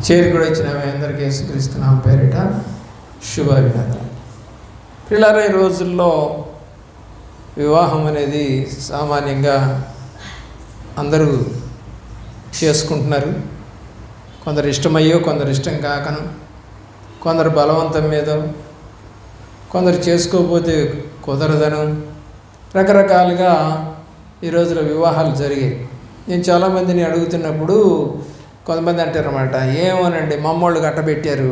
చేరుకుడి వచ్చిన మీ అందరికీ యేసుక్రీస్తు నామం పేరిట శుభాభినందనలు. పిల్లలు, ఈ రోజుల్లో వివాహం అనేది సామాన్యంగా అందరూ చేసుకుంటున్నారు. కొందరు ఇష్టమయ్యో, కొందరు ఇష్టం కాకను, కొందరు బలవంతం మీద, కొందరు చేసుకోకపోతే కుదరదను, రకరకాలుగా ఈ రోజులో వివాహాలు జరిగాయి. నేను చాలామందిని అడుగుతున్నప్పుడు కొంతమంది అంటారన్నమాట, ఏమోనండి మమ్మోళ్ళు కట్టబెట్టారు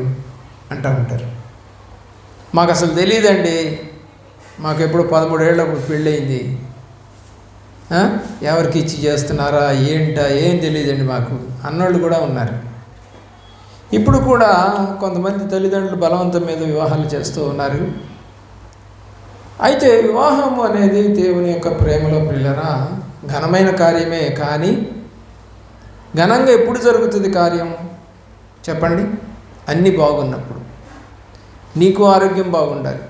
అంటూ ఉంటారు. మాకు అసలు తెలియదండి, మాకు ఎప్పుడు 13 ఏళ్ళప్పుడు పెళ్ళయింది, ఎవరికి ఇచ్చి చేస్తున్నారా ఏంటా ఏం తెలియదండి మాకు అన్నోళ్ళు కూడా ఉన్నారు. ఇప్పుడు కూడా కొంతమంది తల్లిదండ్రులు బలవంతం మీద వివాహాలు చేస్తూ ఉన్నారు. అయితే వివాహం అనేది దేవుని యొక్క ప్రేమలో పిల్లరా ఘనమైన కార్యమే. కానీ ఘనంగా ఎప్పుడు జరుగుతుంది కార్యం చెప్పండి? అన్నీ బాగున్నప్పుడు. నీకు ఆరోగ్యం బాగుండాలి,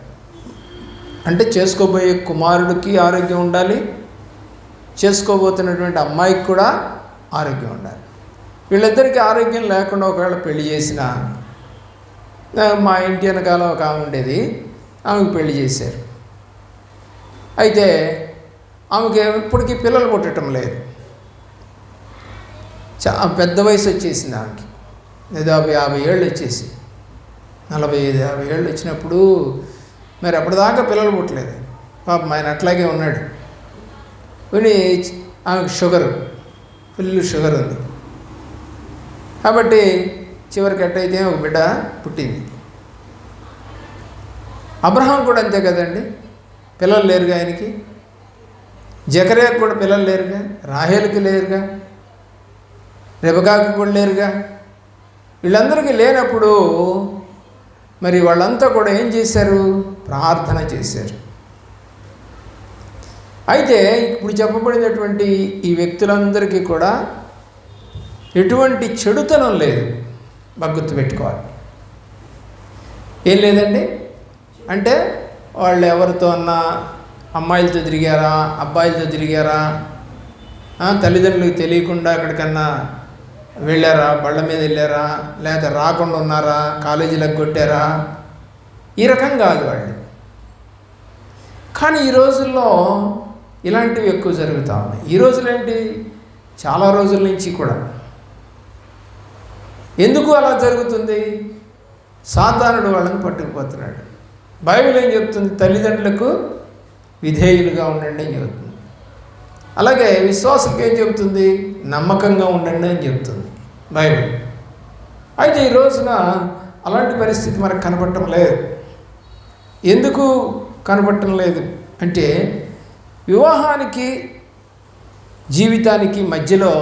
అంటే చేసుకోబోయే కుమారుడికి ఆరోగ్యం ఉండాలి, చేసుకోబోతున్నటువంటి అమ్మాయికి కూడా ఆరోగ్యం ఉండాలి. వీళ్ళిద్దరికీ ఆరోగ్యం లేకుండా ఒకవేళ పెళ్లి చేసినా, మా ఇంటి వెనకాల ఒక ఆమె ఉండేది, ఆమెకు పెళ్లి చేశారు. అయితే ఆమెకి ఇప్పటికీ పిల్లలు పుట్టడం లేదు. పెద్ద వయసు వచ్చేసింది ఆమెకి, ఏదో 50 ఏళ్ళు వచ్చేసి 45-50 ఏళ్ళు వచ్చినప్పుడు మరి అప్పటిదాకా పిల్లలు పుట్టలేదు. పాపం ఆయన అట్లాగే ఉన్నాడు. కానీ ఆమెకు ఫుల్ షుగర్ ఉంది. కాబట్టి చివరికి ఎట్టయితే ఒక బిడ్డ పుట్టింది. అబ్రహాం కూడా అంతే కదండి, పిల్లలు లేరుగా ఆయనకి. జకర్యాకు కూడా పిల్లలు లేరుగా, రాహేలుకి లేరుగా, రెబెకాకు కూడా లేరుగా. వీళ్ళందరికీ లేనప్పుడు మరి వాళ్ళంతా కూడా ఏం చేశారు? ప్రార్థన చేశారు. అయితే ఇప్పుడు చెప్పబడినటువంటి ఈ వ్యక్తులందరికీ కూడా ఎటువంటి చెడుతనం లేదు. బాగా గుర్తుపెట్టుకోవాలి. ఏం లేదండి, అంటే వాళ్ళు ఎవరితో అన్నా అమ్మాయిలతో తిరిగారా, అబ్బాయిలతో తిరిగారా, తల్లిదండ్రులకు తెలియకుండా ఎక్కడికన్నా వెళ్ళారా, బళ్ళ మీద వెళ్ళారా, లేకపోతే రాకుండా ఉన్నారా, కాలేజీలకు కొట్టారా, ఈ రకం కాదు వాళ్ళు. కానీ ఈ రోజుల్లో ఇలాంటివి ఎక్కువ జరుగుతూ ఉన్నాయి. ఈ రోజులు ఏంటి, చాలా రోజుల నుంచి కూడా. ఎందుకు అలా జరుగుతుంది? సాతానుడు వాళ్ళని పట్టుకుపోతున్నాడు. బైబిల్ ఏం చెప్తుంది? తల్లిదండ్రులకు విధేయులుగా ఉండండి అని చెబుతుంది. అలాగే విశ్వాసకి ఏం చెబుతుంది? నమ్మకంగా ఉండండి అని చెప్తుంది బైబిల్. అయితే ఈ రోజున అలాంటి పరిస్థితి మనకు కనపడటం లేదు. ఎందుకు కనపడటం లేదు అంటే, వివాహానికి జీవితానికి మధ్యలో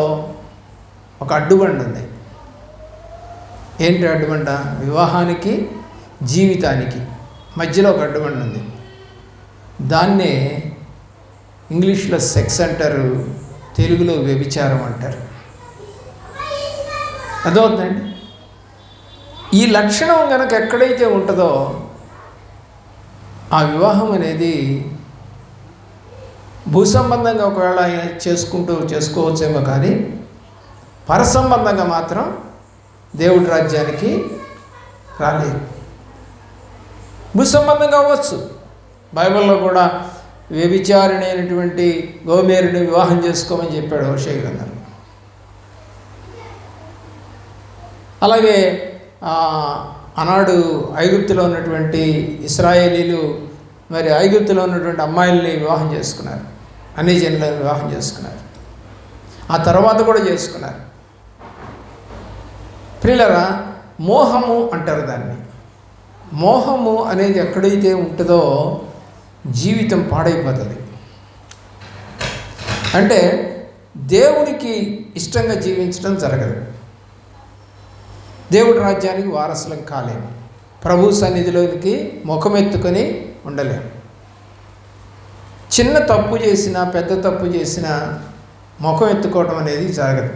ఒక అడ్డుబండ ఉంది. ఏంటి అడ్డుబండ? వివాహానికి జీవితానికి మధ్యలో ఒక అడ్డుబండ ఉంది. దాన్నే ఇంగ్లీష్లో సెక్స్ అంటారు, తెలుగులో వ్యభిచారం అంటారు. అదవుతుందండి. ఈ లక్షణం కనుక ఎక్కడైతే ఉంటుందో ఆ వివాహం అనేది భూసంబంధంగా ఒకవేళ ఆయన చేసుకోవచ్చేమో, కానీ పరసంబంధంగా మాత్రం దేవుడి రాజ్యానికి రాలేదు. భూసంబంధంగా అవ్వచ్చు. బైబిల్లో కూడా వ్యభిచారిణి అయినటువంటి గోమేరుని వివాహం చేసుకోమని చెప్పాడు హోషేయ గ్రంథంలో. అలాగే ఆనాడు ఐగుప్తులో ఉన్నటువంటి ఇశ్రాయేలీలు మరి ఐగుప్తులో ఉన్నటువంటి అమ్మాయిల్ని వివాహం చేసుకున్నారు, అన్ని జనులను వివాహం చేసుకున్నారు. ఆ తర్వాత కూడా చేసుకున్నారు. ప్రియులరా, మోహము అంటారు దాన్ని. మోహము అనేది ఎక్కడైతే ఉంటుందో జీవితం పాడైపోతుంది. అంటే దేవునికి ఇష్టంగా జీవించడం జరగదు. దేవుడి రాజ్యానికి వారసులం కాలేము. ప్రభు సన్నిధిలోనికి ముఖమెత్తుకొని ఉండలేము. చిన్న తప్పు చేసినా, పెద్ద తప్పు చేసినా ముఖం ఎత్తుకోవడం అనేది జరగదు.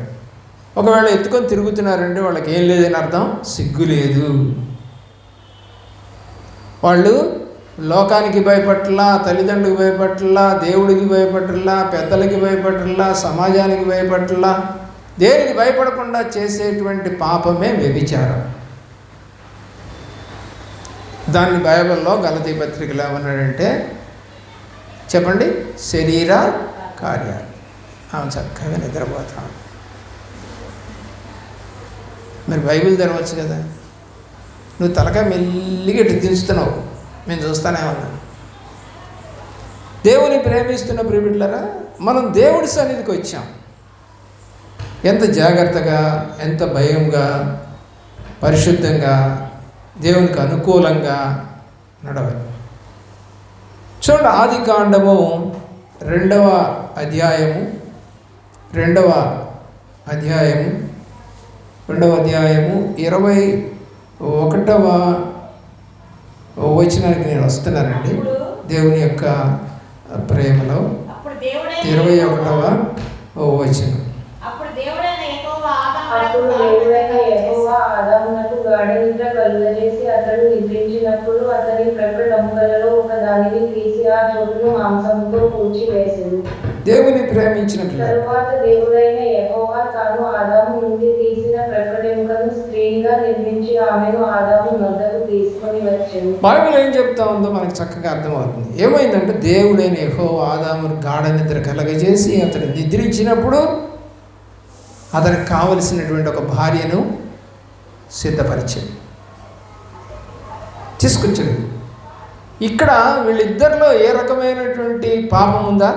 ఒకవేళ ఎత్తుకొని తిరుగుతున్నారంటే వాళ్ళకి ఏం లేదని అర్థం, సిగ్గు లేదు. వాళ్ళు లోకానికి భయపట్లా, తల్లిదండ్రులకు భయపట్లా, దేవుడికి భయపట్లా, పెద్దలకి భయపట్లా, సమాజానికి భయపట్లా, దేనికి భయపడకుండా చేసేటువంటి పాపమే వ్యభిచారం. దాన్ని బైబిల్లో గలతీ పత్రికలో ఏమన్నాడంటే చెప్పండి, శరీర కార్యాలు. చక్కగా నిద్రపోతాం. మరి బైబిల్ తెరవచ్చు కదా. నువ్వు తలకాయ మెల్లిగా ఇటు దించుతున్నావు, మేము చూస్తానే ఉన్నాం. దేవుని ప్రేమిస్తున్న ప్రియబిడ్డలారా, మనం దేవుడి సన్నిధికి వచ్చాం. ఎంత జాగ్రత్తగా, ఎంత భయంగా, పరిశుద్ధంగా, దేవునికి అనుకూలంగా నడవాలి. చూడండి, ఆదికాండము 2వ అధ్యాయము 21వ వచనానికి నేను వస్తున్నానండి. దేవుని యొక్క ప్రేమలో 21వ వచనం. ఆదామునకు గాఢ నిద్ర కలుగజేసి అతడు నిద్రించినప్పుడు అతని ప్రక్కల డొంకలలో ఒక దానిని తీసి ఆ చోటును మాంసంతో పూడ్చివేసెను. దేవుని ప్రేమించిన తరువాత దేవుడైన యెహోవా తాను ఆదాము నుండి తీసిన ప్రక్కడెముకను స్త్రీగా నిర్మించి ఆమెను ఆదాము వద్దకు తీసుకొని వచ్చెను. బైబిల్ ఏం చెప్తా ఉందో మనకు చక్కగా అర్థమవుతుంది. ఏమైందంటే దేవుడైన యెహోవా ఆదామును గాఢ నిద్ర కలగజేసి అతడు నిద్రించినప్పుడు అతనికి కావలసినటువంటి ఒక భార్యను సిద్ధపరిచాడు, తీసుకొచ్చాడు. ఇక్కడ వీళ్ళిద్దరిలో ఏ రకమైనటువంటి పాపం ఉందా?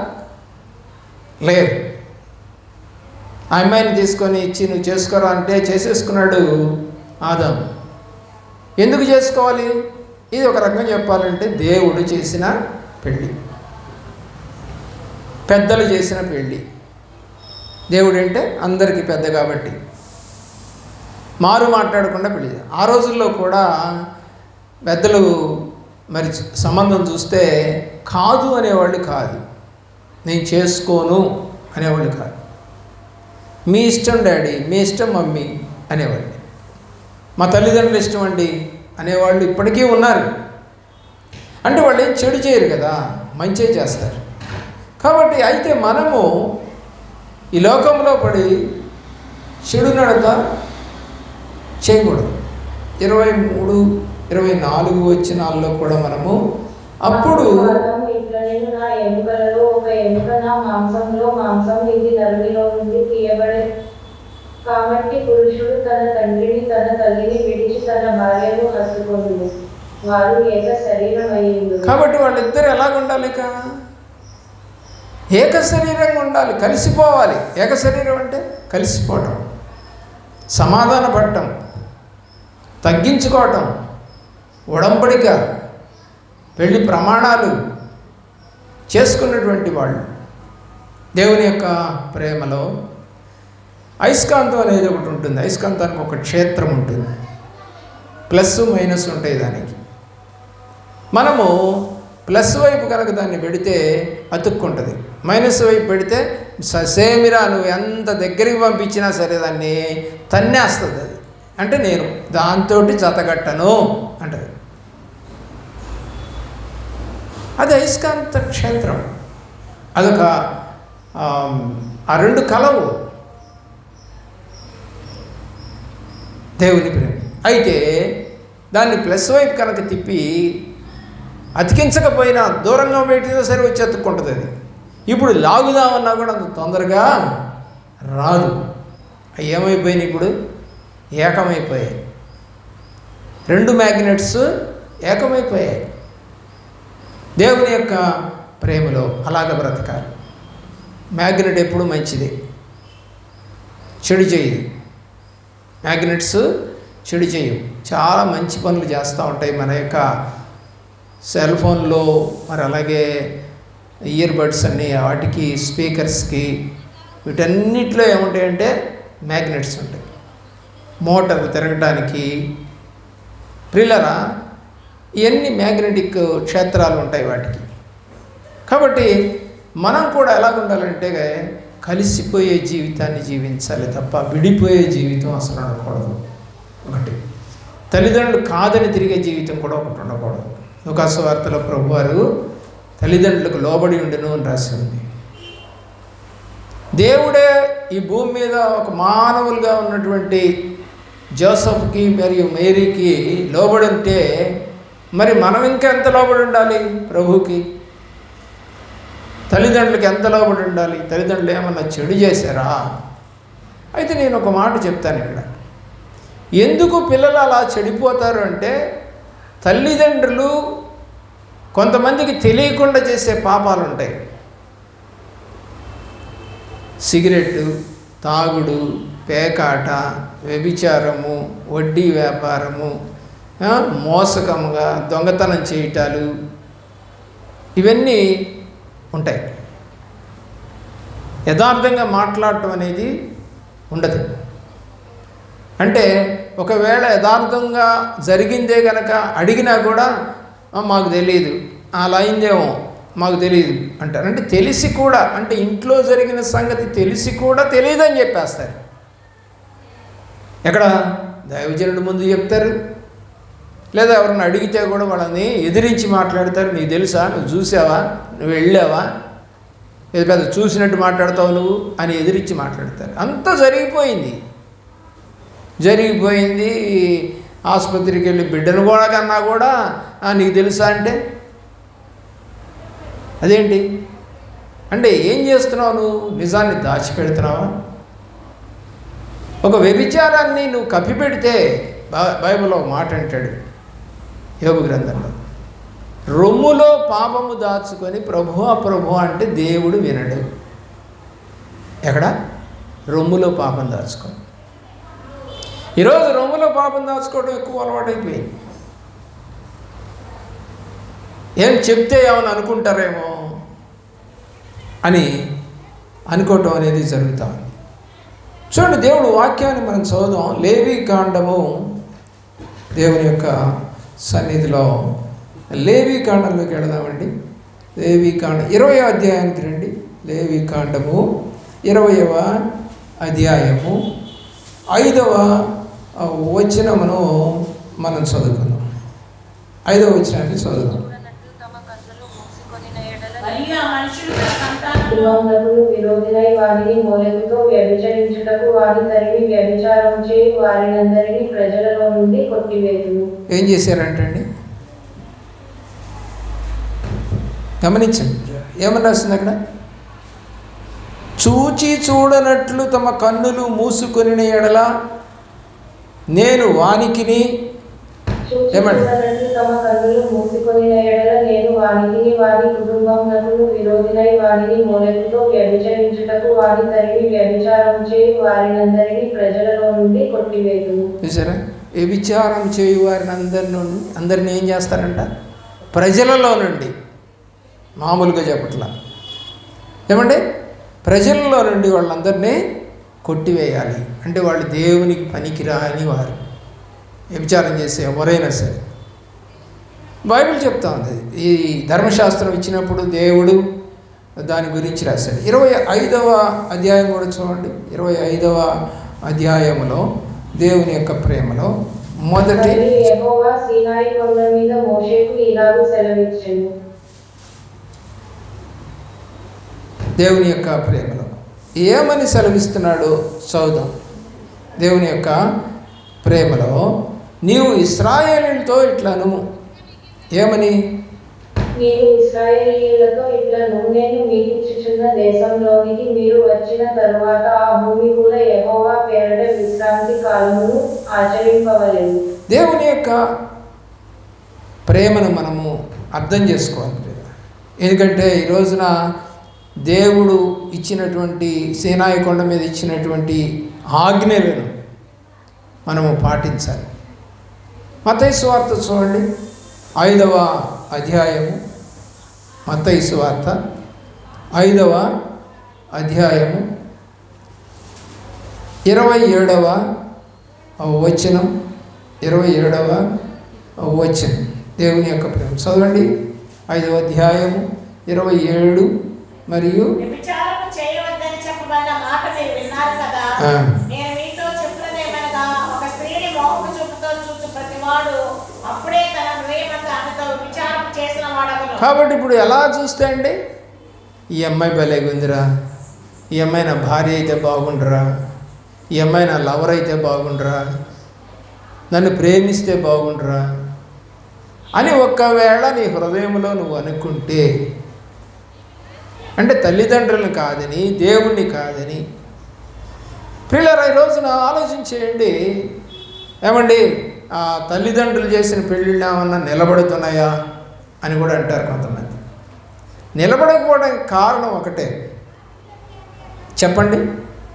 లేదు. ఆ అమ్మాయిని తీసుకొని ఇచ్చి నువ్వు చేసుకోరా అంటే చేసేసుకున్నాడు ఆదాము. ఎందుకు చేసుకోవాలి? ఇది ఒక రకంగా చెప్పాలంటే దేవుడు చేసిన పెళ్ళి, పెద్దలు చేసిన పెళ్ళి. దేవుడు అంటే అందరికీ పెద్ద కాబట్టి మారు మాట్లాడకుండా పెళ్ళి. ఆ రోజుల్లో కూడా పెద్దలు మరి సంబంధం చూస్తే కాదు అనేవాళ్ళు కాదు, నేను చేసుకోను అనేవాళ్ళు కాదు. మీ ఇష్టం డాడీ, మీ ఇష్టం మమ్మీ అనేవాళ్ళు. మా తల్లిదండ్రులు ఇష్టం అండి అనేవాళ్ళు ఇప్పటికీ ఉన్నారు. అంటే వాళ్ళు ఏం చెడు చేయరు కదా, మంచే చేస్తారు. కాబట్టి అయితే మనము ఈ లోకంలో పడి చెడు నడత చేయకూడదు. 23, 24 వచనాల్లో కూడా మనము అప్పుడు నా ఎముకలలో ఒక ఎముక నా మాంసంలో మాంసం, ఇది నరునిలో నుండి తీయబడే కాబట్టి పురుషుడు తన తండ్రిని తన తల్లిని విడిచి తన భార్యను హత్తుకొనును, వారు ఏక శరీరం అయ్యిండు. కాబట్టి వాళ్ళిద్దరు ఎలాగుండాలి? ఏక శరీరంగా ఉండాలి, కలిసిపోవాలి. ఏక శరీరం అంటే కలిసిపోవటం, సమాధాన పడటం, తగ్గించుకోవటం, ఉడంబడిక, పెళ్లి ప్రమాణాలు చేసుకున్నటువంటి వాళ్ళు. దేవుని యొక్క ప్రేమలో అయస్కాంతం అనేది ఒకటి ఉంటుంది. అయస్కాంతానికి ఒక క్షేత్రం ఉంటుంది, ప్లస్ మైనస్ ఉంటాయి దానికి. మనము ప్లస్ వైపు కనుక దాన్ని పెడితే అతుక్కుంటుంది, మైనస్ వైపు పెడితే సేమిరా నువ్వు ఎంత దగ్గరికి పంపించినా సరే దాన్ని తన్నేస్తుంది. అది అంటే నేను దాంతో జతగట్టను అంటది. అది అయస్కాంత క్షేత్రం. అదొక ఆ రెండు కలవు దేవుని ప్రేమ. అయితే దాన్ని ప్లస్ వైపు కనుక తిప్పి అతికించకపోయినా దూరంగా పెట్టినా సరే వచ్చి అతుక్కుంటుంది. అది ఇప్పుడు లాగుదామన్నా కూడా అంత తొందరగా రాదు. అవి ఏమైపోయినాయి? ఇప్పుడు ఏకమైపోయాయి. రెండు మ్యాగ్నెట్స్ ఏకమైపోయాయి. దేవుని యొక్క ప్రేమలో అలాగ బ్రతకాలి. మ్యాగ్నెట్ ఎప్పుడు మంచిది, చెడు చేయదు. మ్యాగ్నెట్స్ చెడు చేయవు, చాలా మంచి పనులు చేస్తూ ఉంటాయి. మన యొక్క సెల్ ఫోన్లో మరి అలాగే ఇయర్ బడ్స్ అన్నీ, వాటికి స్పీకర్స్కి వీటన్నిటిలో ఏముంటాయంటే మ్యాగ్నెట్స్ ఉంటాయి. మోటార్లు తిరగడానికి ప్రిల్లరా ఇవన్నీ మ్యాగ్నెటిక్ క్షేత్రాలు ఉంటాయి వాటికి. కాబట్టి మనం కూడా ఎలాగుండాలంటే కలిసిపోయే జీవితాన్ని జీవించాలి తప్ప విడిపోయే జీవితం అసలు ఉండకూడదు. ఒకటి తల్లిదండ్రులు కాదని తిరిగే జీవితం కూడా ఒకటి ఉండకూడదు. లూకాసు వార్తలో ప్రభువారు తల్లిదండ్రులకు లోబడి ఉండెను అని రాసి ఉంది. దేవుడే ఈ భూమి మీద ఒక మానవులుగా ఉన్నటువంటి జోసఫ్కి మరియు మేరీకి లోబడి ఉంటే మరి మనం ఇంకా ఎంత లోబడి ఉండాలి ప్రభువుకి? తల్లిదండ్రులకి ఎంత లోబడి ఉండాలి? తల్లిదండ్రులు ఏమన్నా చెడు చేశారా? అయితే నేను ఒక మాట చెప్తాను ఇక్కడ. ఎందుకు పిల్లలు అలా చెడిపోతారు అంటే, తల్లిదండ్రులు కొంతమందికి తెలియకుండా చేసే పాపాలు ఉంటాయి. సిగరెట్టు, తాగుడు, పేకాట, వ్యభిచారము, వడ్డీ వ్యాపారము, మోసకముగా దొంగతనం చేయటాలు, ఇవన్నీ ఉంటాయి. యథార్థంగా మాట్లాడటం అనేది ఉండదు. అంటే ఒకవేళ యథార్థంగా జరిగిందే కనుక అడిగినా కూడా మాకు తెలియదు, అలా అయిందేమో మాకు తెలియదు అంటారు. అంటే తెలిసి కూడా, అంటే ఇంట్లో జరిగిన సంగతి తెలిసి కూడా తెలియదని చెప్పేస్తారు. ఎక్కడ దైవజనుడి ముందు చెప్తారు, లేదా ఎవరిని అడిగితే కూడా వాళ్ళని ఎదిరించి మాట్లాడతారు. నీకు తెలుసా, నువ్వు చూసావా, నువ్వు వెళ్ళావా, ఏది పెద్ద చూసినట్టు మాట్లాడతావు నువ్వు అని ఎదిరించి మాట్లాడతారు. అంతా జరిగిపోయింది. ఆసుపత్రికి వెళ్ళి బిడ్డను కూడా కన్నా కూడా నీకు తెలుసా అంటే అదేంటి? అంటే ఏం చేస్తున్నావు నువ్వు? నిజాన్ని దాచిపెడుతున్నావా? ఒక వ్యభిచారాన్ని నువ్వు కప్పిపెడితే బైబిల్లో మాట అంటాడు యోబు గ్రంథంలో, రొమ్ములో పాపము దాచుకొని ప్రభు అంటే దేవుడు వినడు. ఎక్కడ? రొమ్ములో పాపం దాచుకొని. ఈరోజు రొమ్ములో పాపం దాచుకోవడం ఎక్కువ అలవాటైపోయింది. ఏం చెప్తే ఏమని అనుకుంటారేమో అని అనుకోవటం అనేది జరుగుతూ ఉంది. చూడండి, దేవుడు వాక్యాన్ని మనం చదువుదాం. లేవి కాండము, దేవుని యొక్క సన్నిధిలో లేవి కాండంలోకి వెళదామండి. లేవి కాండం 20వ అధ్యాయానికి రండి. లేవి కాండము 20వ అధ్యాయము 5వ వచనమును మనం చదువుకుందాం. 5వ వచనాన్ని చదువుదాం. విరోధులై వారిని మోలెకుతో వ్యభిచరించుటకు వారి తరిమి వ్యభిచారం చేయి వారినందరినీ ప్రజలలో నుండి కొట్టివేయును. ఏం చేశారంటండి? గమనించండి, ఏమని రాసింది అక్కడ? చూచి చూడనట్లు తమ కన్నులు మూసుకొని ఎడల నేను వానికిని, ఏమండి, తమ కన్నులు మూసుకొని ఎడల నేను వానికిని వారి కుటుంబములకు విరోధులై వారిని మోలెకుతో వ్యభిచరించుటకు వారి తరిమి వ్యభిచారం చేయి వారినందరినీ ప్రజలలో నుండి కొట్టివేయును. చూసారా? వ్యభిచారం చేయు వారిని అందరిని ఏం చేస్తారంట? ప్రజలలో నుండి. మామూలుగా చెప్పట్లా, ఏమండి, ప్రజల్లో నుండి వాళ్ళందరినీ కొట్టివేయాలి. అంటే వాళ్ళు దేవునికి పనికిరాని వారు, వ్యభిచారం చేసే ఎవరైనా సరే. బైబిల్ చెప్తా ఉంది. ఈ ధర్మశాస్త్రం ఇచ్చినప్పుడు దేవుడు దాని గురించి రాశాడు. 25వ అధ్యాయం కూడా చూడండి. 25వ అధ్యాయంలో దేవుని యొక్క ప్రేమలో మొదటి యెహోవా సీనాయి కొండ మీద మోషేకు ఇలాగు సెలవిచ్చెను. దేవుని యొక్క ప్రేమలో ఏమని సెలవిస్తున్నాడో చదువుదాం. దేవుని యొక్క ప్రేమలో నీవు ఇశ్రాయేలీయులతో ఇట్లను, ఏమని? నీవు ఇశ్రాయేలీయులతో ఇట్లను, నేను మీకిచ్చుచున్న దేశంలోనికి మీరు వచ్చిన తరువాత ఆ భూమి కూడా యెహోవా పేరట విశ్రాంతి కాలమును ఆచరింపవలెను. దేవుని యొక్క ప్రేమను మనము అర్థం చేసుకోవాలి. ఎందుకంటే ఈ రోజున దేవుడు ఇచ్చినటువంటి సీనాయి కొండ మీద ఇచ్చినటువంటి ఆజ్ఞలను మనము పాటించాలి. మత్తయి సువార్త చూడండి, 5వ అధ్యాయము. మత్తయి సువార్త 5వ అధ్యాయము 27వ వచనం. 27వ వచనం దేవుని యొక్క ప్రేమ చదవండి. 5వ అధ్యాయము 27 మరియు వ్యభిచారము చేయవద్దని చెప్పబడిన మాట మీరు విన్నారు కదా. నేను మీతో చెప్పున్నదేమనగా, ఒక స్త్రీని మోహపు చూపుతో చూచు ప్రతివాడు అప్పుడే తన హృదయమందు ఆమెతో వ్యభిచారం చేసిన వాడగును. కాబట్టి ఇప్పుడు ఎలా చూస్తే అండి, ఈ అమ్మాయి భలేగుందిరా, ఈ అమ్మాయి నా భార్య అయితే బాగుండరా, ఈ అమ్మాయి నా లవర్ అయితే బాగుండరా, నన్ను ప్రేమిస్తే బాగుండరా అని ఒక్కవేళ నీ హృదయంలో నువ్వు అనుకుంటే, అంటే తల్లిదండ్రులను కాదని, దేవుణ్ణి కాదని. పిల్లలు ఈ రోజున ఆలోచించేయండి. ఏమండి ఆ తల్లిదండ్రులు చేసిన పెళ్ళిళ్ళు ఏమన్నా నిలబడుతున్నాయా అని కూడా అంటారు కొంతమంది. నిలబడకపోవడానికి కారణం ఒకటే, చెప్పండి.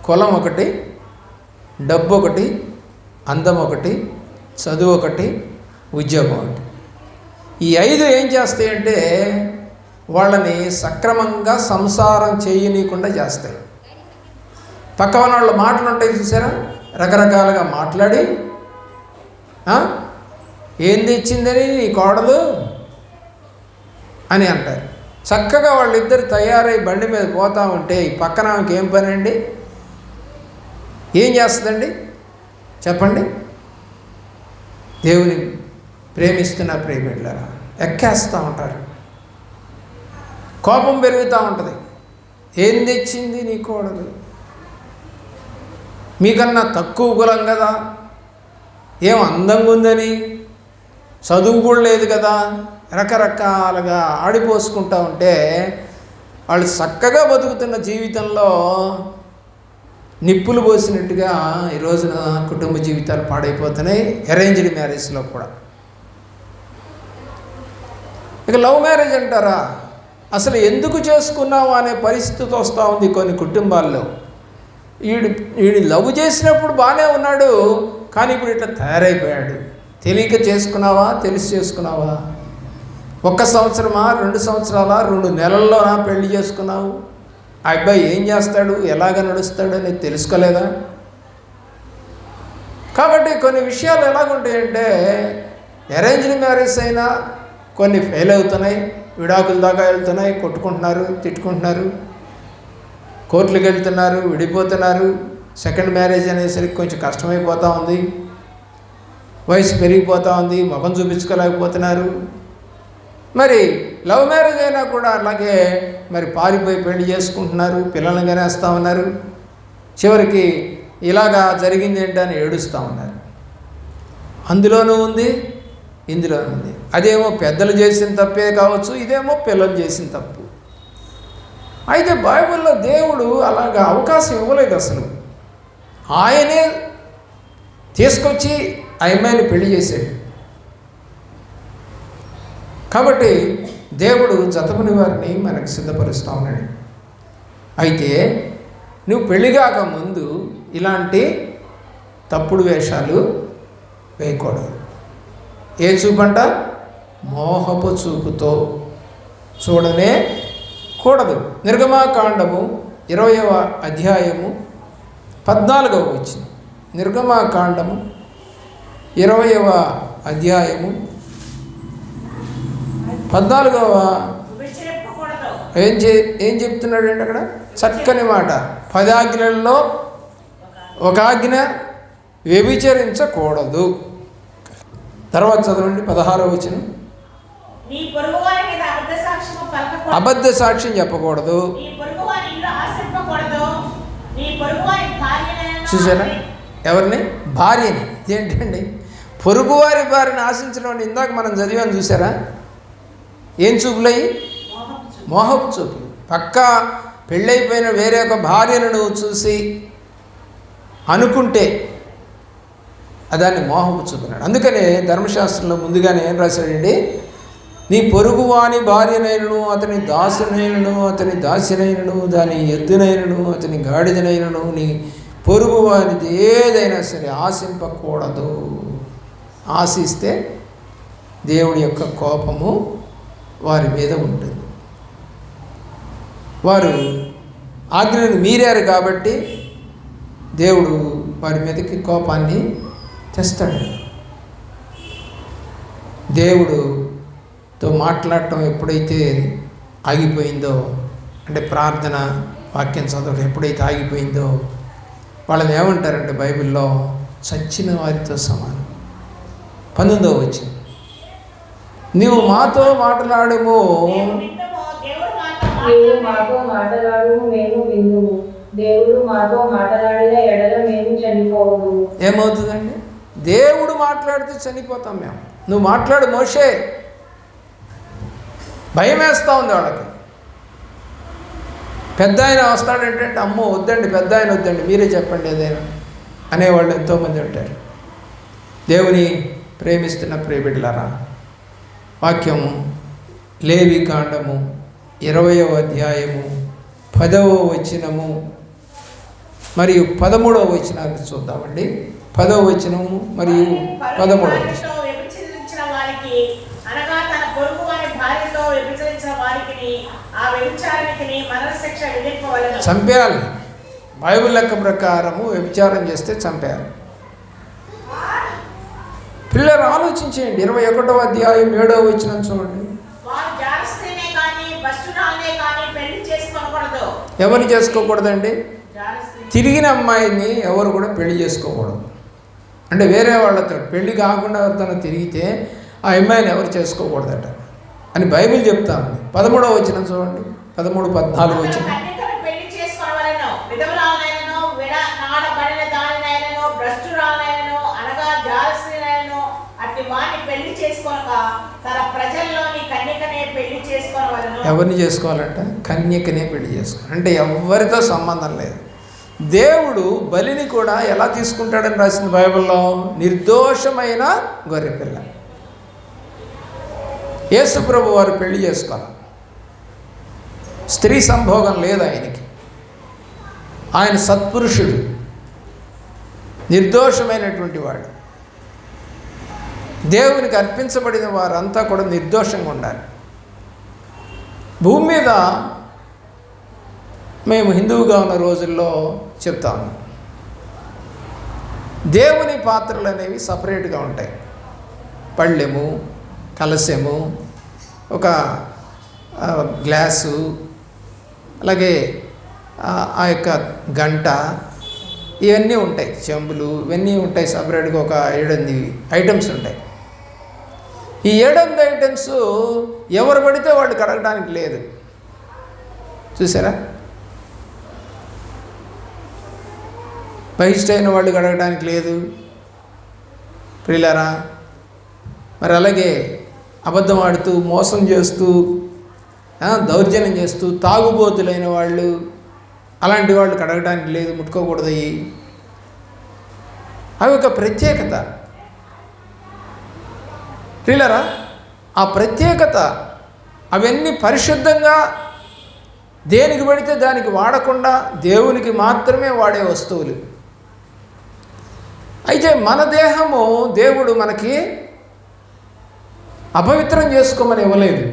కులం ఒకటి, డబ్బు ఒకటి, అందం ఒకటి, చదువు ఒకటి, ఉద్యోగం ఒకటి. ఈ 5 ఏం చేస్తాయంటే వాళ్ళని సక్రమంగా సంసారం చేయనీయకుండా చేస్తాయి. పక్కన వాళ్ళ మాటలు ఉంటాయి చూసారా, రకరకాలుగా మాట్లాడి ఏం తెచ్చిందని నీ కోడలు అని అంటారు. చక్కగా వాళ్ళిద్దరు తయారై బండి మీద పోతూ ఉంటే ఈ పక్కన ఆమెకి ఏం పని అండి, ఏం చేస్తుందండి చెప్పండి? దేవుని ప్రేమిస్తున్న ప్రేమిళ్ళరా ఎక్కేస్తూ ఉంటారు, కోపం పెరుగుతూ ఉంటుంది. ఏం తెచ్చింది నీ కోడలు, మీకన్నా తక్కువ కులం కదా, ఏం అందంగా ఉందని, చదువు కూడా లేదు కదా, రకరకాలుగా ఆడిపోసుకుంటూ ఉంటే వాళ్ళు చక్కగా బతుకుతున్న జీవితంలో నిప్పులు పోసినట్టుగా ఈ రోజున కుటుంబ జీవితాలు పాడైపోతున్నాయి. అరేంజ్డ్ మ్యారేజ్లో కూడా. ఇక లవ్ మ్యారేజ్ అంటారా, అసలు ఎందుకు చేసుకున్నావు అనే పరిస్థితి వస్తూ ఉంది కొన్ని కుటుంబాల్లో. వీడు లవ్ చేసినప్పుడు బాగానే ఉన్నాడు, కానీ ఇప్పుడు ఇట్లా తయారైపోయాడు. తెలియక చేసుకున్నావా, తెలిసి చేసుకున్నావా? 1 సంవత్సరమా, 2 సంవత్సరాలా, 2 నెలల్లోనా పెళ్లి చేసుకున్నావు? ఆ అబ్బాయి ఏం చేస్తాడు, ఎలాగ నడుస్తాడు అనేది తెలుసుకోలేదా? కాబట్టి కొన్ని విషయాలు ఎలాగుంటాయంటే అరేంజ్డ్ మ్యారేజ్ అయినా కొన్ని ఫెయిల్ అవుతున్నాయి, విడాకుల దాకా వెళ్తున్నాయి, కొట్టుకుంటున్నారు, తిట్టుకుంటున్నారు, కోర్టులకు వెళ్తున్నారు, విడిపోతున్నారు. సెకండ్ మ్యారేజ్ అనేసరికి కొంచెం కష్టమైపోతూ ఉంది, వయసు పెరిగిపోతూ ఉంది, ముఖం చూపించుకోలేకపోతున్నారు. మరి లవ్ మ్యారేజ్ అయినా కూడా అలాగే మరి పారిపోయి పెళ్లి చేసుకుంటున్నారు, పిల్లల్ని కనేస్తూ ఉన్నారు, చివరికి ఇలాగా జరిగింది ఏంటని ఏడుస్తూ ఉన్నారు. అందులోనూ ఉంది, ఇందులోనూ ఉంది. అదేమో పెద్దలు చేసిన తప్పే కావచ్చు, ఇదేమో పిల్లలు చేసిన తప్పు. అయితే బైబిల్లో దేవుడు అలాగా అవకాశం ఇవ్వలేదు. అసలు ఆయనే తీసుకొచ్చి ఆ అమ్మాయిని పెళ్లి చేశాడు. కాబట్టి దేవుడు జతపని వారిని మనకు సిద్ధపరుస్తూ ఉన్నాడు. అయితే నువ్వు పెళ్ళిగాక ముందు ఇలాంటి తప్పుడు వేషాలు వేయకూడదు. ఏ చూపంట? మోహపు చూపుతో చూడనే కూడదు. నిర్గమాకాండము 20వ అధ్యాయము 14వ వచనం. నిర్గమాకాండము 20వ అధ్యాయము 14వ ఏం చెప్తున్నాడండి అక్కడ? చక్కని మాట. 10 ఆజ్ఞలలో ఒక ఆజ్ఞ వ్యభిచరించకూడదు. తర్వాత చదవండి 16వ వచనం. అబద్ధ సాక్ష్యం చెప్పకూడదు. చూసారా? ఎవరిని? భార్యని. ఏంటండి పొరుగువారి భార్యని ఆశించడం? ఇందాక మనం చదివాను చూసారా? ఏం చూపులయ్యి? మోహపు చూపులు. పక్కా పెళ్ళైపోయిన వేరే ఒక భార్యను నువ్వు చూసి అనుకుంటే దాన్ని మోహపు చూపున్నాడు. అందుకనే ధర్మశాస్త్రంలో ముందుగానే ఏం రాశాడండి? నీ పొరుగువాని భార్యనైనను, అతని దాసునైనను, అతని దాసినైనను, దాని ఎద్దునైనను, అతని గాడిదనైనను, నీ పొరుగువానిది ఏదైనా సరే ఆశింపకూడదు. ఆశిస్తే దేవుడి యొక్క కోపము వారి మీద ఉంటుంది. వారు ఆజ్ఞను మీరారు కాబట్టి దేవుడు వారి మీదకి కోపాన్ని తెస్తాడు. దేవుడుతో మాట్లాడటం ఎప్పుడైతే ఆగిపోయిందో, అంటే ప్రార్థన వాక్యం చదవడం ఎప్పుడైతే ఆగిపోయిందో, వాళ్ళని ఏమంటారంటే బైబిల్లో చచ్చిన వారితో సమానం. 19వ వచనం. నీవు మాతో మాట్లాడము, నీవు మాతో మాట్లాడు, మేము విందుము. దేవుడు మాతో మాట్లాడిన ఎడల మేము చనిపోదు. ఏమవుతుందండి? దేవుడు మాట్లాడితే చనిపోతాం మేము. నువ్వు మాట్లాడు మోషే. భయం వేస్తూ ఉంది వాళ్ళకి. పెద్ద ఆయన వస్తాడంటే అమ్మో వద్దండి, పెద్ద ఆయన వద్దండి, మీరే చెప్పండి ఏదైనా అనేవాళ్ళు ఎంతోమంది ఉంటారు. దేవుని ప్రేమిస్తున్న ప్రియబిడ్డలారా, వాక్యము లేవి కాండము 20వ అధ్యాయము 10వ వచనము మరియు 13వ వచనాన్ని చూద్దామండి. 10వ వచనము మరియు 13వ వచనం. వ్యభిచరించిన వారికి అనగా తన పొరుగు వారి భార్యతో వ్యభిచరించిన వారికి ఆ వ్యభిచారానికి మరణశిక్ష విధింపవలెను. చంపేయాలి. బైబిల్ లెక్క ప్రకారము వ్యభిచారం చేస్తే చంపేయాలి. పిల్లలు ఆలోచించేయండి. 21వ అధ్యాయం 7వ వచనం చూడండి. వారు జారస్త్రీనే కానీ భ్రష్టురాలనే కానీ పెళ్లి చేసుకోకూడదు. ఎవరిని చేసుకోకూడదండి? జారస్త్రీ. తిరిగిన అమ్మాయిని ఎవరు కూడా పెళ్లి చేసుకోకూడదు. అంటే వేరే వాళ్ళతో పెళ్లి కాకుండా ఎవరితో తిరిగితే ఆ అమ్మాయిని ఎవరు చేసుకోకూడదట అని బైబిల్ చెప్తా ఉంది. 13వ వచనం చూడండి. 13, 14 వచనం. పెళ్లి చేసుకోవలెను. విధవరాలైనను విడనాడబడిన దానినైనను భ్రష్టురాలైనను అనగా జారస్త్రీనైనను అట్టి వాణ్ణి పెళ్లి చేసుకోనక తన ప్రజల్లోని కన్యకనే పెళ్లి చేసుకోవలెను. ఎవరిని చేసుకోవాలంట? కన్యకనే పెళ్లి చేసుకోవాలి. అంటే ఎవరితో సంబంధం లేదు. దేవుడు బలిని కూడా ఎలా తీసుకుంటాడని రాసింది బైబిల్లో? నిర్దోషమైన గొర్రెపిల్ల. యేసు ప్రభు వారు పెళ్లి చేసుకోవాలి. స్త్రీ సంభోగం లేదు ఆయనకి. ఆయన సత్పురుషుడు, నిర్దోషమైనటువంటి వాడు. దేవునికి అర్పించబడిన వారంతా కూడా నిర్దోషంగా ఉండాలి. భూమి మీద మేము హిందువుగా ఉన్న రోజుల్లో చెప్తాము, దేవుని పాత్రలు అనేవి సపరేట్గా ఉంటాయి. పళ్ళెము, కలశము, ఒక గ్లాసు, అలాగే ఆ యొక్క గంట, ఇవన్నీ ఉంటాయి. చెంబులు ఇవన్నీ ఉంటాయి. సపరేట్గా ఒక 7-8 ఐటమ్స్ ఉంటాయి. ఈ 7-8 ఐటమ్స్ ఎవరు పడితే వాళ్ళు కడగడానికి లేదు. చూసారా? బహిష్టైన వాళ్ళు కడగడానికి లేదు ప్రియులారా. మరి అలాగే అబద్ధం ఆడుతూ, మోసం చేస్తూ, దౌర్జన్యం చేస్తూ, తాగుబోతులైన వాళ్ళు, అలాంటి వాళ్ళు కడగడానికి లేదు, ముట్టుకోకూడదు. అవి ఒక ప్రత్యేకత ప్రియులారా. ఆ ప్రత్యేకత, అవన్నీ పరిశుద్ధంగా దేనికి పడితే దానికి వాడకుండా దేవునికి మాత్రమే వాడే వస్తువులు. అయితే మన దేహము దేవుడు మనకి అపవిత్రం చేసుకోమని ఇవ్వలేదు.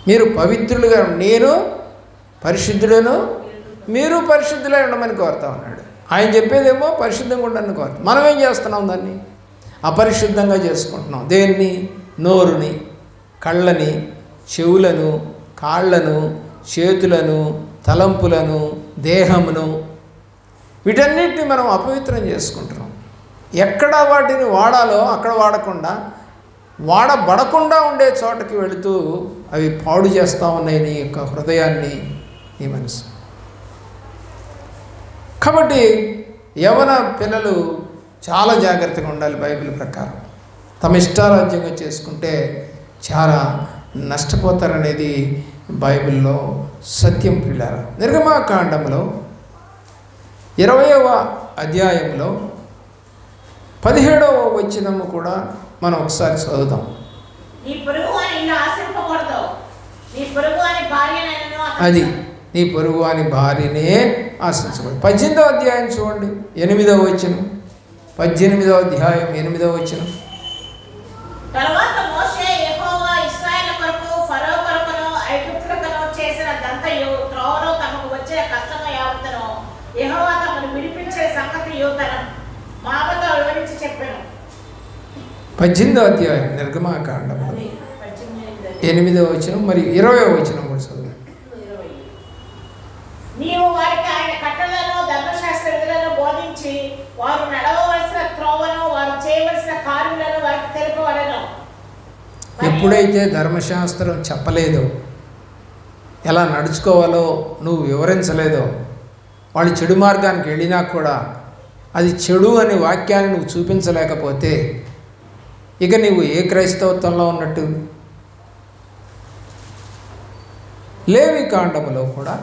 మీరు పవిత్రులుగా, నేను పరిశుద్ధులను మీరు పరిశుద్ధులై ఉండమని కోరుతా ఉన్నాడు. ఆయన చెప్పేదేమో పరిశుద్ధంగా ఉండని కోరుతాం. మనం ఏం చేస్తున్నాం? దాన్ని అపరిశుద్ధంగా చేసుకుంటున్నాం. దేన్ని? నోరుని, కళ్ళని, చెవులను, కాళ్ళను, చేతులను, తలంపులను, దేహమును, వీటన్నిటిని మనం అపవిత్రం చేసుకుంటున్నాం. ఎక్కడ వాటిని వాడాలో అక్కడ వాడకుండా, వాడబడకుండా ఉండే చోటకి వెళుతూ అవి పాడు చేస్తూ ఉన్నాయి నీ యొక్క హృదయాన్ని, నీ మనసు. కాబట్టి యవన పిల్లలు చాలా జాగ్రత్తగా ఉండాలి. బైబిల్ ప్రకారం తమ ఇష్టారాజ్యంగా చేసుకుంటే చాలా నష్టపోతారనేది బైబిల్లో సత్యం పిల్లారా. నిర్గమాకాండంలో 20వ అధ్యాయంలో 17వ వచనము కూడా మనం ఒకసారి చదువుదాం. అది నీ పొరుగు అని భార్యనే ఆశించకూడదు. 18వ అధ్యాయం చూడండి, 8వ వచనం. 18వ అధ్యాయం 8వ వచనం. తరువాత మోషే యెహోవా ఇశ్రాయేలు కొరకు ఫరో కొరకును ఐగుప్తులకును చేసిన దంతయు త్రోవలో తమకు వచ్చే కష్టము యావత్తును యెహోవా తమను విడిపించే సంగతియు తన మామతో వివరించి చెప్పాను. 18వ అధ్యాయం నిర్గమాకాండంలో 8వ వచనం మరియు 20వ వచనం కూడా చదువు. నీవు వారికి ఆయన కట్టడలను ధర్మశాస్త్ర విధులను బోధించి వారు నడవవలసిన త్రోవను వారు చేయవలసిన కార్యములను వారికి తెలుపవలెను. ఎప్పుడైతే ధర్మశాస్త్రం చెప్పలేదో, ఎలా నడుచుకోవాలో నువ్వు వివరించలేదో, వాళ్ళు చెడు మార్గానికి వెళ్ళినా కూడా అది చెడు అనే వాక్యాన్ని నువ్వు చూపించలేకపోతే ఇక నీవు ఏ క్రైస్తవత్వంలో ఉన్నట్టు? లేవి కాండములో కూడా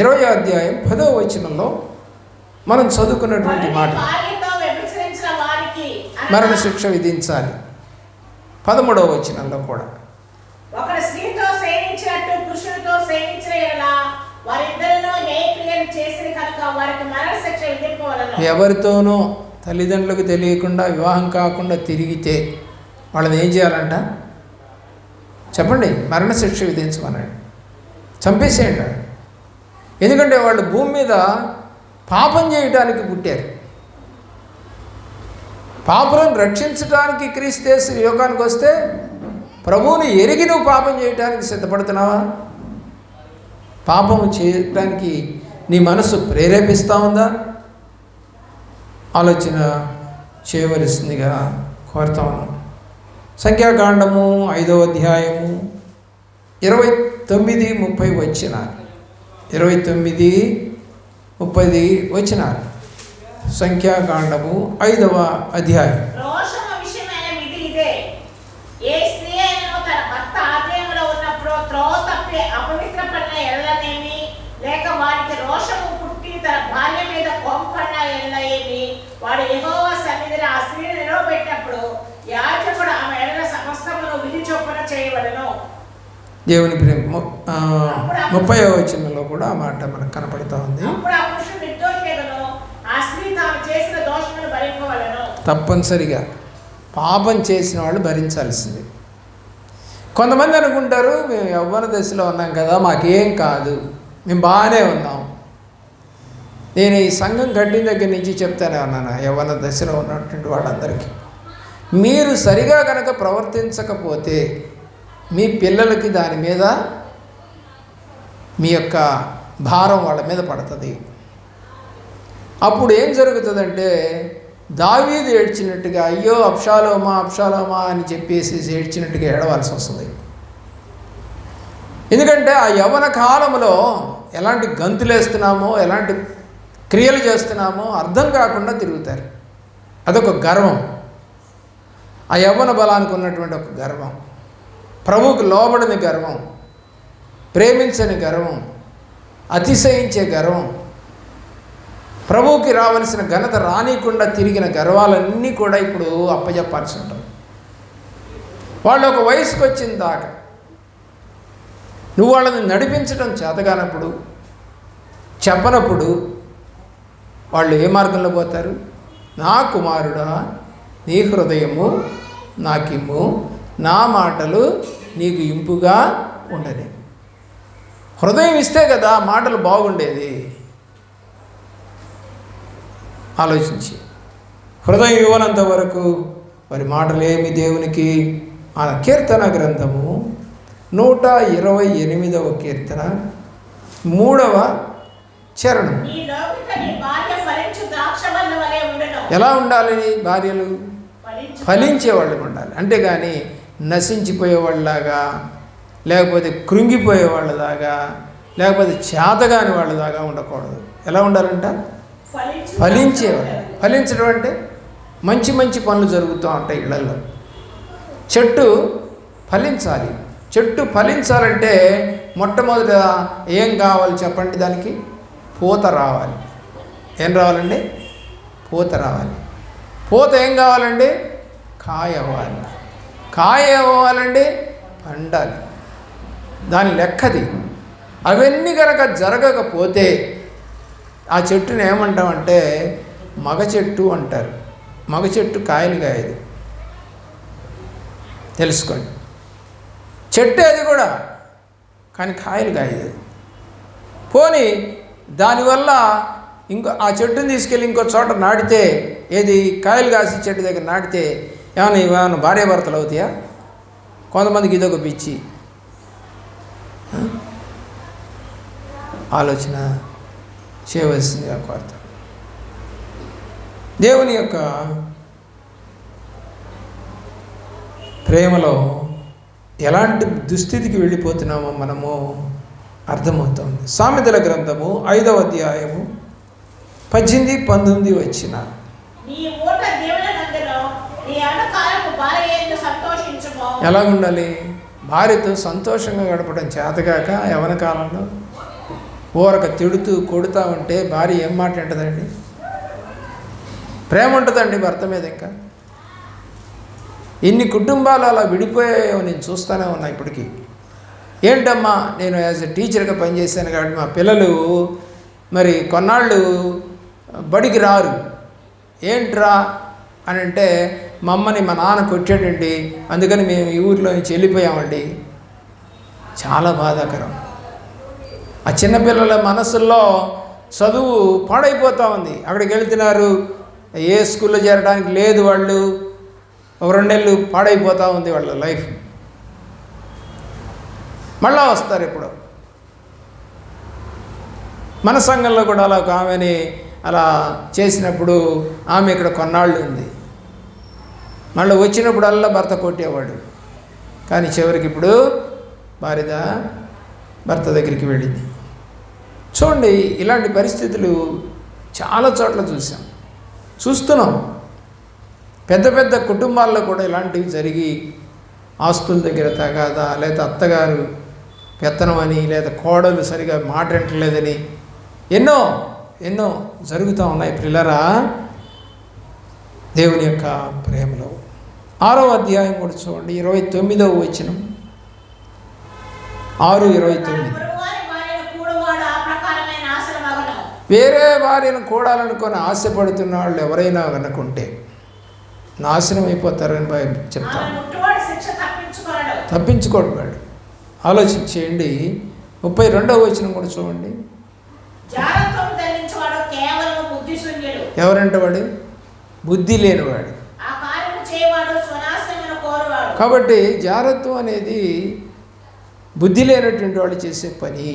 20వ అధ్యాయం 10వ వచనంలో మనం చదువుకున్నటువంటి మాట, మరణ శిక్ష విధించాలి. 13వ వచనంలో కూడా ఒకడు స్త్రీతో సేవించినట్టు పురుషునితో సేవించిన యెడల వారిద్దరిలో హేయక్రియలు చేసిన కనుక వారికి మరణ శిక్ష విధింపవలెను. ఎవరితోనో తల్లిదండ్రులకు తెలియకుండా వివాహం కాకుండా తిరిగితే వాళ్ళని ఏం చేయాలంట చెప్పండి? మరణ శిక్ష విధించమన్నాడు, చంపేసేయండి. ఎందుకంటే వాళ్ళు భూమి మీద పాపం చేయడానికి పుట్టారు. పాపులను రక్షించడానికి క్రీస్తు యోగానికి వస్తే ప్రభువుని ఎరిగి నువ్వు పాపం చేయడానికి సిద్ధపడుతున్నావా? పాపము చేయడానికి నీ మనసు ప్రేరేపిస్తూ ఉందా? ఆలోచన చేయవలసిందిగా కోరుతా ఉన్నాం. సంఖ్యాకాండము 5వ అధ్యాయము 29-30 వచనాలు. 29-30 వచనాలు. సంఖ్యాకాండము 5వ అధ్యాయం. రోషము విషయమైన విధి ఇదే: ఏ స్త్రీ అయినను తన భర్త ఆధీనంలో ఉన్నప్పుడు త్రోవ తప్పి అపవిత్రపడిన ఎడలనేమి, లేక వారికి రోషము పుట్టి తన భార్య మీద కోపపడిన ఎడలనేమి, వాడు యెహోవా సన్నిధిలో ఆ స్త్రీని నిలవబెట్టినప్పుడు యాజకుడు ఆమె ఎడల సమస్తమును విధి చొప్పున చేయవలెను. దేవుని ప్రేమ 30వ వచనంలో కూడా ఆ మాట మనకు కనపడుతూ ఉంది. అప్పుడు ఆ పురుషుడు నిర్దోషిగాను ఆ స్త్రీ తాను చేసిన దోషమును భరింపవలెను. తప్పనిసరిగా పాపం చేసిన వాళ్ళు భరించాల్సింది. కొంతమంది అనుకుంటారు, మేము యవ్వన దశలో ఉన్నాం కదా, మాకేం కాదు, మేము బాగానే ఉన్నాం. నేను ఈ సంఘం కట్టిన దగ్గర నుంచి చెప్తానే ఉన్నాను యవ్వన దశలో ఉన్నటువంటి వాళ్ళందరికీ, మీరు సరిగా కనుక ప్రవర్తించకపోతే మీ పిల్లలకి దాని మీద మీ యొక్క భారం వాళ్ళ మీద పడుతుంది. అప్పుడు ఏం జరుగుతుందంటే దావీదు ఏడ్చినట్టుగా, అయ్యో అబ్షాలోమా అబ్షాలోమా అని చెప్పేసి ఏడ్చినట్టుగా ఏడవలసి వస్తుంది. ఎందుకంటే ఆ యవ్వన కాలంలో ఎలాంటి గంతులేస్తున్నామో, ఎలాంటి క్రియలు చేస్తున్నామో అర్థం కాకుండా తిరుగుతారు. అదొక గర్వం, ఆ యవ్వన బలానికి ఉన్నటువంటి ఒక గర్వం, ప్రభువుకు లోబడని గర్వం, ప్రేమించని గర్వం, అతిశయించే గర్వం, ప్రభువుకి రావలసిన ఘనత రానికుండా తిరిగిన గర్వాలన్నీ కూడా ఇప్పుడు అప్పజెప్పాల్సి ఉంటుంది. వాళ్ళు ఒక వయసుకు వచ్చిన దాకా నువ్వు వాళ్ళని నడిపించడం చేతగానప్పుడు, చెప్పనప్పుడు వాళ్ళు ఏ మార్గంలో పోతారు? నా కుమారుడా, నీ హృదయము నాకిమ్ము, నా మాటలు నీకు ఇంపుగా ఉండని. హృదయం ఇస్తే కదా మాటలు బాగుండేది. ఆలోచించి హృదయం ఇవ్వనంత వరకు వారి మాటలేమి దేవునికి. ఆ కీర్తన గ్రంథము 128వ కీర్తన 3వ చరణం. ఎలా ఉండాలి భార్యలు? ఫలించేవాళ్ళు ఉండాలి. అంతేగాని నశించిపోయేవాళ్ళలాగా, లేకపోతే కృంగిపోయేవాళ్ళలాగా, లేకపోతే చేతగాని వాళ్ళలాగా ఉండకూడదు. ఎలా ఉండాలంట? ఫలించేవాళ్ళు. ఫలించడం అంటే మంచి మంచి పనులు జరుగుతూ ఉంటాయి ఇళ్లలో. చెట్టు ఫలించాలి. చెట్టు ఫలించాలంటే మొట్టమొదట ఏం కావాలి చెప్పండి? దానికి పూత రావాలి. ఏం రావాలండి? పూత రావాలి. పూత ఏం కావాలండి? కాయ అవ్వాలి. కాయ అవ్వాలండి పండాలి. దాని లెక్కది. అవన్నీ కనుక జరగకపోతే ఆ చెట్టుని ఏమంటామంటే మగ చెట్టు అంటారు. మగ చెట్టు కాయలు కాయదు, తెలుసుకోండి. చెట్టు అది కూడా, కానీ కాయలు కాయదు. పోనీ దానివల్ల ఆ చెట్టుని తీసుకెళ్ళి ఇంకో చోట నాటితే, ఏది కాయలు కాసి చెట్టు దగ్గర నాటితే ఏమైనా భార్యాభర్తలు అవుతాయా? కొంతమందికి ఇదొక పిచ్చి ఆలోచన చేయవలసిందిగా కోరుతాం. దేవుని యొక్క ప్రేమలో ఎలాంటి దుస్థితికి వెళ్ళిపోతున్నామో మనము అర్థమవుతుంది. సామెతల గ్రంథము 5వ అధ్యాయము 18, 19 వచనాలు. ఎలా ఉండాలి? భార్యతో సంతోషంగా గడపడం చేతగాక యవన కాలంలో ఊరక తిడుతూ కొడుతూ ఉంటే భార్య ఏం మాట ఉంటుందండి? ప్రేమ ఉంటుందండి భర్త మీద? ఇంకా ఇన్ని కుటుంబాలు అలా విడిపోయాయో నేను చూస్తూనే ఉన్నా ఇప్పటికీ. ఏంటమ్మా, నేను యాజ్ ఎ టీచర్గా పనిచేశాను కాబట్టి మా పిల్లలు మరి కొన్నాళ్ళు బడికి రారు. ఏంట్రా అని అంటే, మా అమ్మని మా నాన్న కొట్టాడండి, అందుకని మేము ఈ ఊరిలో నుంచి వెళ్ళిపోయామండి. చాలా బాధాకరం. ఆ చిన్నపిల్లల మనసుల్లో చదువు పాడైపోతూ ఉంది. అక్కడికి వెళ్తున్నారు, ఏ స్కూల్లో చేరడానికి లేదు, వాళ్ళు ఒక 2 నెలలు పాడైపోతూ ఉంది వాళ్ళ లైఫ్. మళ్ళా వస్తారు ఇప్పుడు. మన సంఘంలో కూడా అలా ఒక ఆమెని అలా చేసినప్పుడు ఆమె ఇక్కడ కొన్నాళ్ళు ఉంది. మళ్ళీ వచ్చినప్పుడల్లా భర్త కొట్టేవాడు. కానీ చివరికి ఇప్పుడు భార్య భర్త దగ్గరికి వెళ్ళింది. చూడండి, ఇలాంటి పరిస్థితులు చాలా చోట్ల చూస్తున్నాం. పెద్ద పెద్ద కుటుంబాల్లో కూడా ఇలాంటివి జరిగి ఆస్తుల దగ్గర తగాదా, లేదా అత్తగారు పెత్తనం అని, లేదా కోడలు సరిగా మాట్లాడలేదని ఎన్నో ఎన్నో జరుగుతూ ఉన్నాయి. పిల్లరా, దేవుని యొక్క ప్రేమలో 6వ అధ్యాయం కూడా చూడండి, 29వ వచనం. 6:29. వేరే వారిని కూడాలనుకొని ఆశపడుతున్న వాళ్ళు ఎవరైనా అనుకుంటే నాశనం అయిపోతారని చెప్తాను. తప్పించుకోడు వాడు. ఆలోచించేయండి. 32వ వచనం కూడా చూడండి. ఎవరంటే వాడు? బుద్ధి లేనివాడు. కాబట్టి జాగ్రత్త అనేది బుద్ధి లేనటువంటి వాళ్ళు చేసే పని.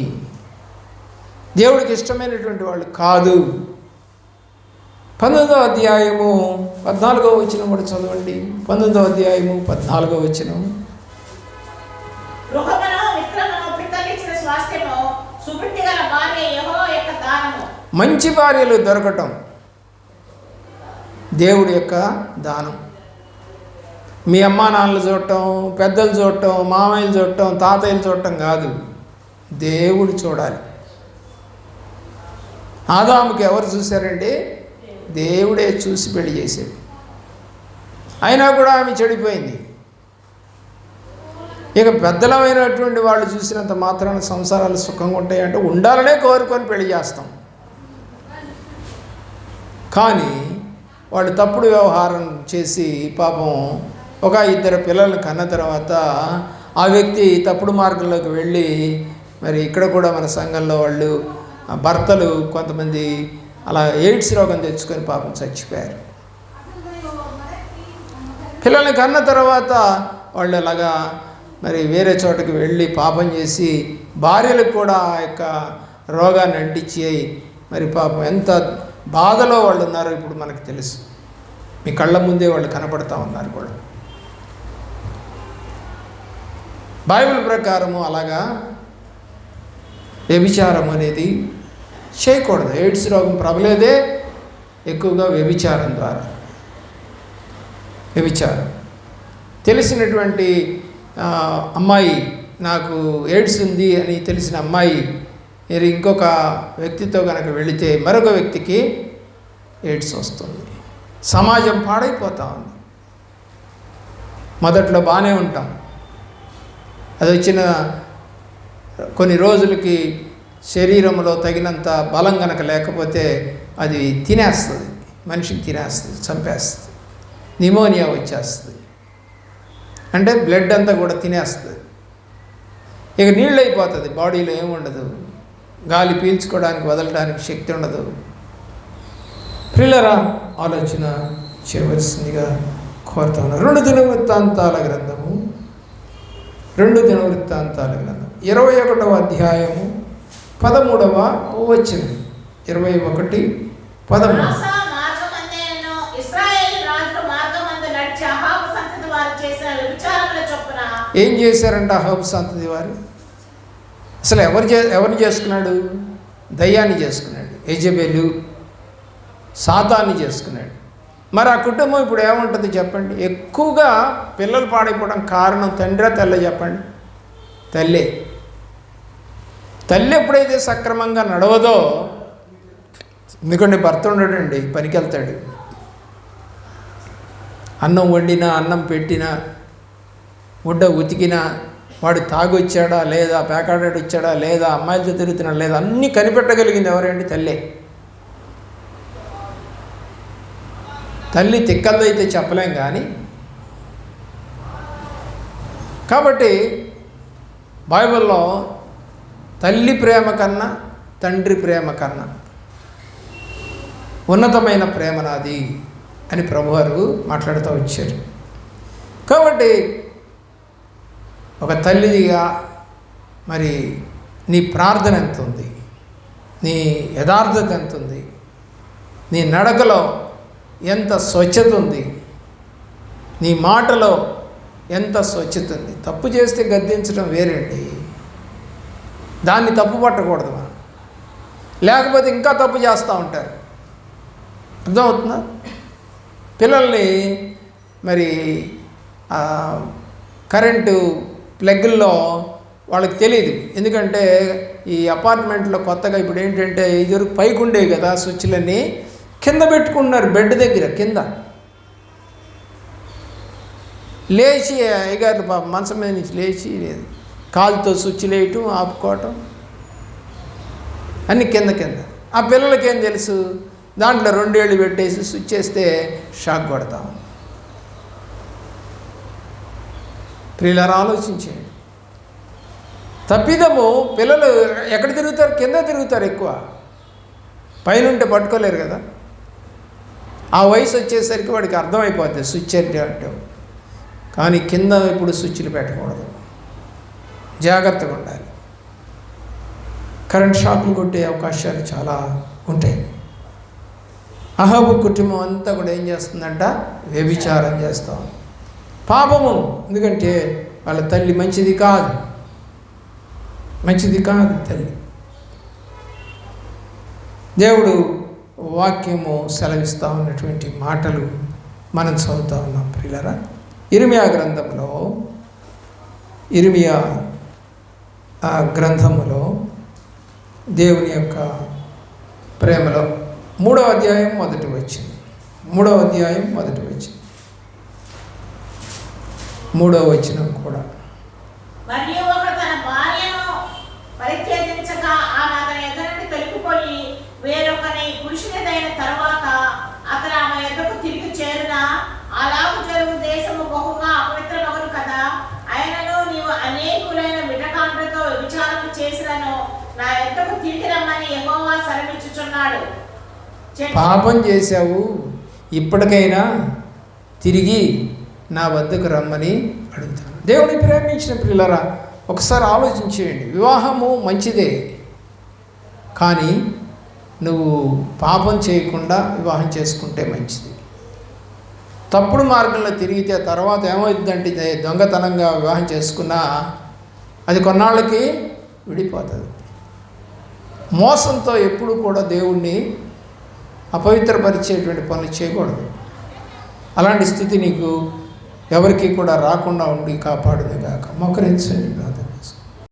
దేవుడికి ఇష్టమైనటువంటి వాళ్ళు కాదు. 19వ అధ్యాయము 14వ వచనం కూడా చదవండి. 19వ అధ్యాయము 14వ వచనం. మంచి భార్యలు దొరకటం దేవుడి యొక్క దానం. మీ అమ్మా నాన్నలు చూడటం, పెద్దలు చూడటం, మామయ్యలు చూడటం, తాతయ్యలు చూడటం కాదు, దేవుడు చూడాలి. ఆదాముకి ఎవరు చూశారండి? దేవుడే చూసి పెళ్లి చేశాడు. అయినా కూడా ఆమె చెడిపోయింది. ఇక పెద్దలమైనటువంటి వాళ్ళు చూసినంత మాత్రాన సంసారాలు సుఖంగా ఉంటాయంటే ఉండాలనే కోరుకొని పెళ్లి చేస్తాం. కానీ వాళ్ళు తప్పుడు వ్యవహారం చేసి పాపం ఒక 2 పిల్లలను కన్న తర్వాత ఆ వ్యక్తి తప్పుడు మార్గంలోకి వెళ్ళి, మరి ఇక్కడ కూడా మన సంఘంలో వాళ్ళు భర్తలు కొంతమంది అలా ఎయిడ్స్ రోగం తెచ్చుకొని పాపం చచ్చిపోయారు. పిల్లల్ని కన్న తర్వాత వాళ్ళు అలాగా మరి వేరే చోటకి వెళ్ళి పాపం చేసి భార్యలకు కూడా ఆ యొక్క రోగాన్ని అంటించి మరి పాపం ఎంత బాధలో వాళ్ళు ఉన్నారో ఇప్పుడు మనకు తెలుసు. మీ కళ్ళ ముందే వాళ్ళు కనపడుతూ ఉన్నారు కూడా. బైబిల్ ప్రకారము అలాగా వ్యభిచారం అనేది చేయకూడదు. ఎయిడ్స్ రోగం ప్రబలేదే ఎక్కువగా వ్యభిచారం ద్వారా. వ్యభిచారం తెలిసినటువంటి అమ్మాయి, నాకు ఎయిడ్స్ ఉంది అని తెలిసిన అమ్మాయి మీరు ఇంకొక వ్యక్తితో కనుక వెళితే మరొక వ్యక్తికి ఎయిడ్స్ వస్తుంది. సమాజం పాడైపోతూ ఉంది. మొదట్లో బాగానే ఉంటాం, అది వచ్చిన కొన్ని రోజులకి శరీరంలో తగినంత బలం కనుక లేకపోతే అది తినేస్తుంది, మనిషిని తినేస్తుంది, చంపేస్తుంది. నిమోనియా వచ్చేస్తుంది, అంటే బ్లడ్ అంతా కూడా తినేస్తుంది. ఇక నీళ్ళు అయిపోతుంది, బాడీలో ఏముండదు, గాలి పీల్చుకోవడానికి వదలడానికి శక్తి ఉండదు. పిల్లరా, ఆలోచన చేయవలసిందిగా కోరుతా ఉన్నారు. 2 దినవృత్తాంతాల గ్రంథము 21వ అధ్యాయము 13వ వచనం. 21:13. ఏం చేశారంట అహాబు సంతతి వారు? అసలు ఎవరిని చేసుకున్నాడు? దయ్యాన్ని చేసుకున్నాడు, యెజబెలు సాతాన్ని చేసుకున్నాడు. మరి ఆ కుటుంబం ఇప్పుడు ఏముంటుంది చెప్పండి? ఎక్కువగా పిల్లలు పాడైపోవడం కారణం తండ్రా తల్లే చెప్పండి? తల్లే. తల్లి ఎప్పుడైతే సక్రమంగా నడవదో, ఎందుకంటే భర్త ఉండడండి, పనికి వెళ్తాడు, అన్నం వండినా అన్నం పెట్టినా గుడ్డ ఉతికినా వాడు తాగొచ్చాడా లేదా, పేకాడాడు వచ్చాడా లేదా, అమ్మాయిలతో తిరుగుతున్నాడా లేదా, అన్నీ కనిపెట్టగలిగింది ఎవరండి? తల్లే. తల్లి తిక్కలదైతే చెప్పలేం కానీ. కాబట్టి బైబిల్లో తల్లి ప్రేమ కన్నా తండ్రి ప్రేమ కన్నా ఉన్నతమైన ప్రేమ నాది అని ప్రభువారు మాట్లాడుతూ వచ్చారు. కాబట్టి ఒక తల్లిగా మరి నీ ప్రార్థన ఎంత ఉంది, నీ యథార్థత ఎంత ఉంది, నీ నడకలో ఎంత స్వచ్ఛత ఉంది, నీ మాటలో ఎంత స్వచ్ఛత ఉంది. తప్పు చేస్తే గద్దించడం వేరేండి, దాన్ని తప్పు పట్టకూడదు మనం. లేకపోతే ఇంకా తప్పు చేస్తూ ఉంటారు. అర్థమవుతుందా? పిల్లల్ని మరి కరెంటు ప్లగ్గుల్లో వాళ్ళకి తెలియదు. ఎందుకంటే ఈ అపార్ట్మెంట్లో కొత్తగా ఇప్పుడు ఏంటంటే ఇదివరకు పైకి ఉండేవి కదా స్విచ్లన్నీ, కింద పెట్టుకుంటున్నారు, బెడ్ దగ్గర కింద. లేచి అయ్యగారు మంచం మీద నుంచి లేచి కాలుతో స్విచ్ వేయటం ఆపుకోవటం అన్నీ కింద. ఆ పిల్లలకి ఏం తెలుసు? దాంట్లో 2 ఏళ్ళు పెట్టేసి స్విచ్ వేస్తే షాక్ కొడతాం. ప్రియులారా, ఆలోచించండి. తప్పిదము పిల్లలు ఎక్కడ తిరుగుతారు? కింద తిరుగుతారు ఎక్కువ. పైనుంటే పట్టుకోలేరు కదా. ఆ వయసు వచ్చేసరికి వాడికి అర్థమైపోద్ది స్విచ్ అంటే. కానీ కింద ఇప్పుడు స్విచ్లు పెట్టకూడదు, జాగ్రత్తగా ఉండాలి. కరెంట్ షాక్లు కొట్టే అవకాశాలు చాలా ఉంటాయి. అహాబు కుటుంబం అంతా కూడా ఏం చేస్తుందంట? వ్యభిచారం చేస్తాం, పాపము. ఎందుకంటే వాళ్ళ తల్లి మంచిది కాదు తల్లి. దేవుడు వాక్యము సెలవిస్తూ ఉన్నటువంటి మాటలు మనం చదువుతూ ఉన్నాం ప్రియులారా. ఇర్మియా గ్రంథంలో, ఇర్మియా గ్రంథములో దేవుని యొక్క ప్రేమలో 3వ అధ్యాయం మొదటి వచనం, 3వ అధ్యాయం మొదటి వచనం, 3వ వచనం కూడా. మరియు ఒకడు తన భార్యను పరిత్యజించక ఆమె అతని ఎదుట నుండి తొలగిపోయి వేరొకని పురుషునిదైన తరువాత అతను ఆమె ఎదుటకు తిరిగి చేరునా అలాగు జరుగు దేశము బహుగా అపవిత్రమగును కదా. అయినను నీవు అనేకులైన విటకాండ్రతో విచారణ చేసినను నా ఎద్దకు తిరిగి రమ్మని యెహోవా సెలవిచ్చుచున్నాడు. పాపం చేశావు, ఇప్పటికైనా తిరిగి నా వద్దకు రమ్మని అడుగుతాను. దేవుని ప్రేమించిన పిల్లరా, ఒకసారి ఆలోచించేయండి. వివాహము మంచిదే, కానీ నువ్వు పాపం చేయకుండా వివాహం చేసుకుంటే మంచిది. తప్పుడు మార్గంలో తిరిగితే తర్వాత ఏమవుతుందంటే దొంగతనంగా వివాహం చేసుకున్నా అది కొన్నాళ్ళకి విడిపోతుంది. మోసంతో ఎప్పుడు కూడా దేవుణ్ణి అపవిత్రపరిచేటువంటి పనులు చేయకూడదు. అలాంటి స్థితి నీకు ఎవరికి కూడా రాకుండా ఉండి కాపాడును గాక. మోకరించండి.